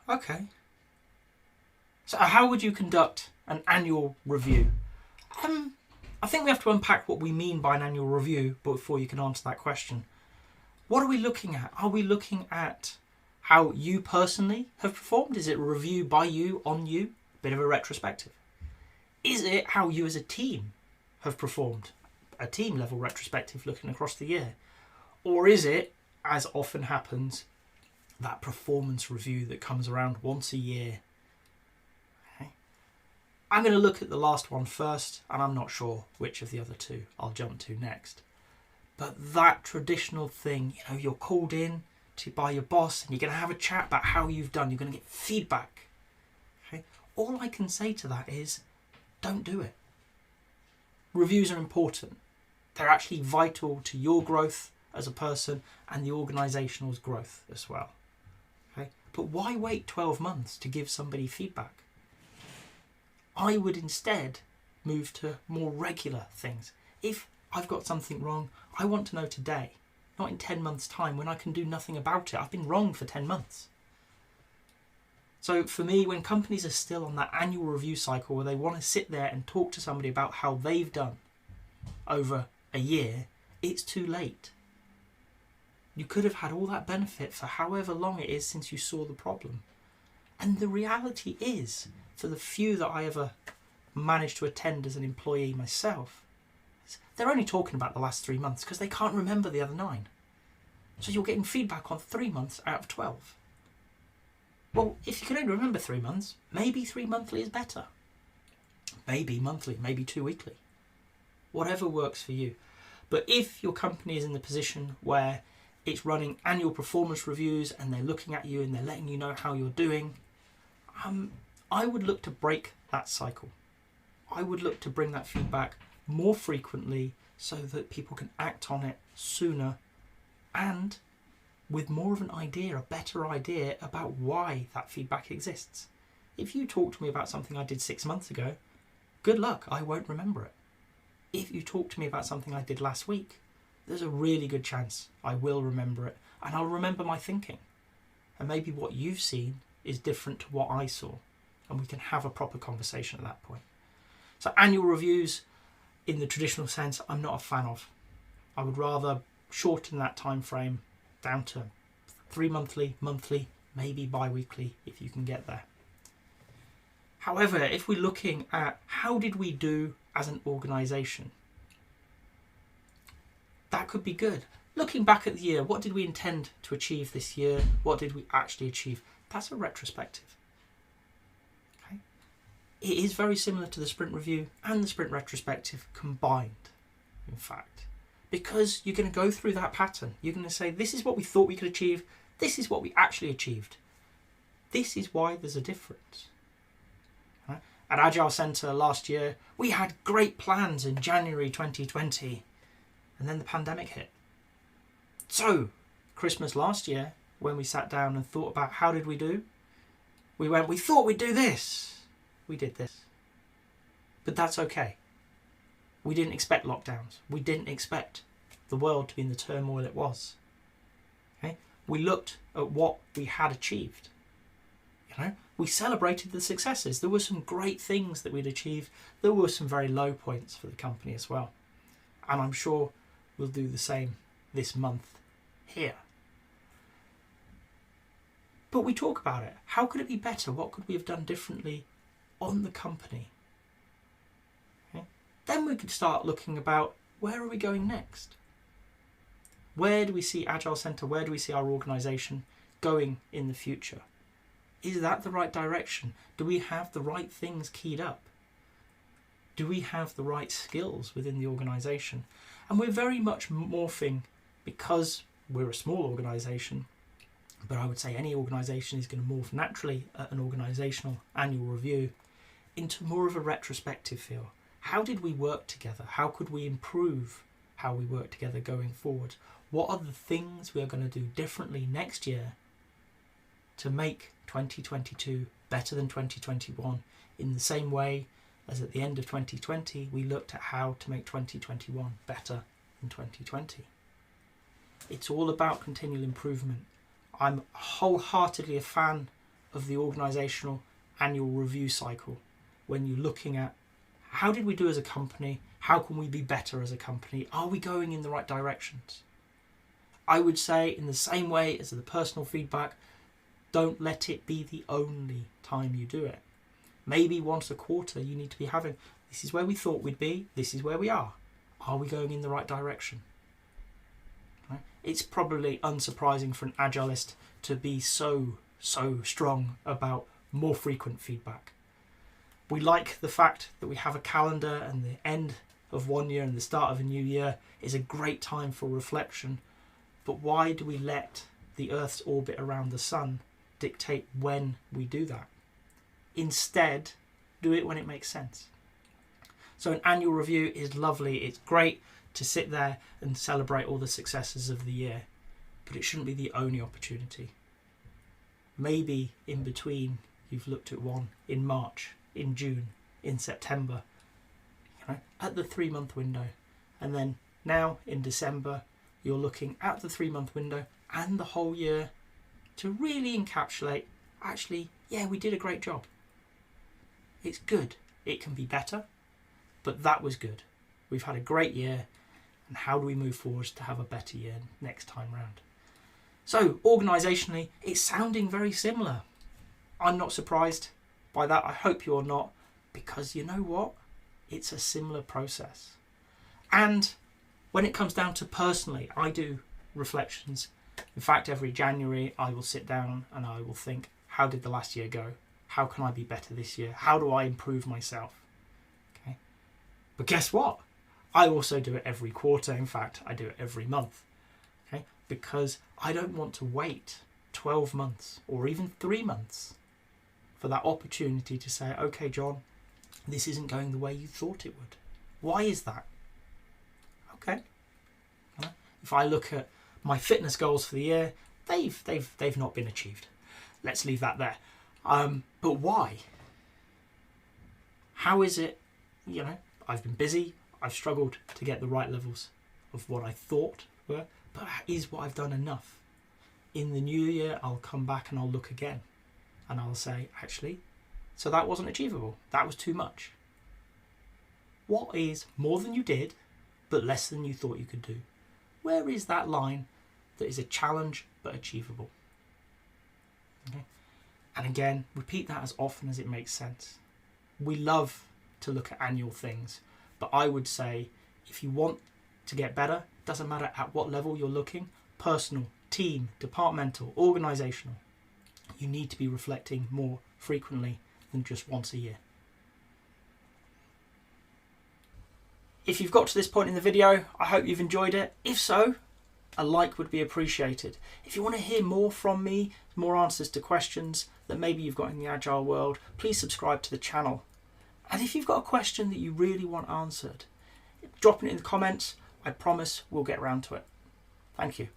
Okay. So how would you conduct an annual review? I think we have to unpack what we mean by an annual review before you can answer that question. What are we looking at? Are we looking at how you personally have performed? Is it a review by you, on you? Bit of a retrospective. Is it how you as a team have performed? A team level retrospective looking across the year? Or is it, as often happens, that performance review that comes around once a year? Okay. I'm going to look at the last one first, and I'm not sure which of the other two I'll jump to next. But that traditional thing, you're called in by your boss and you're going to have a chat about how you've done. You're going to get feedback. Okay? All I can say to that is, don't do it. Reviews are important. They're actually vital to your growth as a person and the organisational's growth as well. Okay? But why wait 12 months to give somebody feedback? I would instead move to more regular things. If I've got something wrong, I want to know today, not in 10 months' time when I can do nothing about it. I've been wrong for 10 months. So for me, when companies are still on that annual review cycle where they want to sit there and talk to somebody about how they've done over a year, it's too late. You could have had all that benefit for however long it is since you saw the problem. And the reality is, for the few that I ever managed to attend as an employee myself, they're only talking about the last 3 months because they can't remember the other 9. So you're getting feedback on 3 months out of 12. Well, if you can only remember 3 months, maybe 3 monthly is better. Maybe monthly, maybe 2 weekly. Whatever works for you. But if your company is in the position where it's running annual performance reviews and they're looking at you and they're letting you know how you're doing, I would look to break that cycle. I would look to bring that feedback more frequently so that people can act on it sooner and with more of an idea, a better idea about why that feedback exists. If you talk to me about something I did 6 months ago, good luck, I won't remember it. If you talk to me about something I did last week, there's a really good chance I will remember it and I'll remember my thinking. And maybe what you've seen is different to what I saw, and we can have a proper conversation at that point. So annual reviews, in the traditional sense, I'm not a fan of. I would rather shorten that time frame down to 3 monthly, maybe bi-weekly if you can get there. However, if we're looking at how did we do as an organisation, that could be good. Looking back at the year, what did we intend to achieve this year? What did we actually achieve? That's a retrospective. Okay? It is very similar to the sprint review and the sprint retrospective combined, in fact. Because you're going to go through that pattern. You're going to say, this is what we thought we could achieve. This is what we actually achieved. This is why there's a difference. Right? At Agile Centre last year, we had great plans in January 2020. And then the pandemic hit. So, Christmas last year, when we sat down and thought about how did we do, we thought we'd do this. We did this. But that's okay. We didn't expect lockdowns. We didn't expect the world to be in the turmoil it was. Okay? We looked at what we had achieved. We celebrated the successes. There were some great things that we'd achieved. There were some very low points for the company as well. And I'm sure we'll do the same this month here. But we talk about it. How could it be better? What could we have done differently on the company? Okay. Then we could start looking about where are we going next? Where do we see Agile Centre? Where do we see our organisation going in the future? Is that the right direction? Do we have the right things keyed up? Do we have the right skills within the organisation? And we're very much morphing, because we're a small organisation, but I would say any organisation is going to morph naturally at an organisational annual review into more of a retrospective feel. How did we work together? How could we improve how we work together going forward? What are the things we are going to do differently next year to make 2022 better than 2021, in the same way as at the end of 2020 we looked at how to make 2021 better than 2020. It's all about continual improvement. I'm wholeheartedly a fan of the organisational annual review cycle when you're looking at how did we do as a company, how can we be better as a company, are we going in the right directions? I would say in the same way as the personal feedback, don't let it be the only time you do it. Maybe once a quarter you need to be having, this is where we thought we'd be, this is where we are. Are we going in the right direction? Right? It's probably unsurprising for an agilist to be so strong about more frequent feedback. We like the fact that we have a calendar and the end of one year and the start of a new year is a great time for reflection. But why do we let the Earth's orbit around the sun dictate when we do that? Instead, do it when it makes sense. So an annual review is lovely. It's great to sit there and celebrate all the successes of the year, but it shouldn't be the only opportunity. Maybe in between you've looked at one in March, in June, in September, at the 3-month window. And then now in December, you're looking at the 3-month window and the whole year to really encapsulate, actually, yeah, we did a great job. It's good. It can be better, but that was good. We've had a great year, and how do we move forward to have a better year next time round? So, organisationally, it's sounding very similar. I'm not surprised by that. I hope you're not, because you know what? It's a similar process. And when it comes down to personally, I do reflections. In fact, every January, I will sit down and I will think, how did the last year go? How can I be better this year? How do I improve myself? Okay. But guess what? I also do it every quarter. In fact, I do it every month. Okay. Because I don't want to wait 12 months or even 3 months for that opportunity to say, okay, John, this isn't going the way you thought it would. Why is that? Okay. If I look at my fitness goals for the year, they've not been achieved. Let's leave that there. But why? How is it, I've been busy, I've struggled to get the right levels of what I thought were, but is what I've done enough? In the new year, I'll come back and I'll look again and I'll say, actually, so that wasn't achievable. That was too much. What is more than you did, but less than you thought you could do? Where is that line that is a challenge but achievable? Okay. And again, repeat that as often as it makes sense. We love to look at annual things, but I would say if you want to get better, doesn't matter at what level you're looking, personal, team, departmental, organisational, you need to be reflecting more frequently than just once a year. If you've got to this point in the video, I hope you've enjoyed it. If so, a like would be appreciated. If you want to hear more from me, more answers to questions that maybe you've got in the Agile world, please subscribe to the channel. And if you've got a question that you really want answered, drop it in the comments. I promise we'll get around to it. Thank you.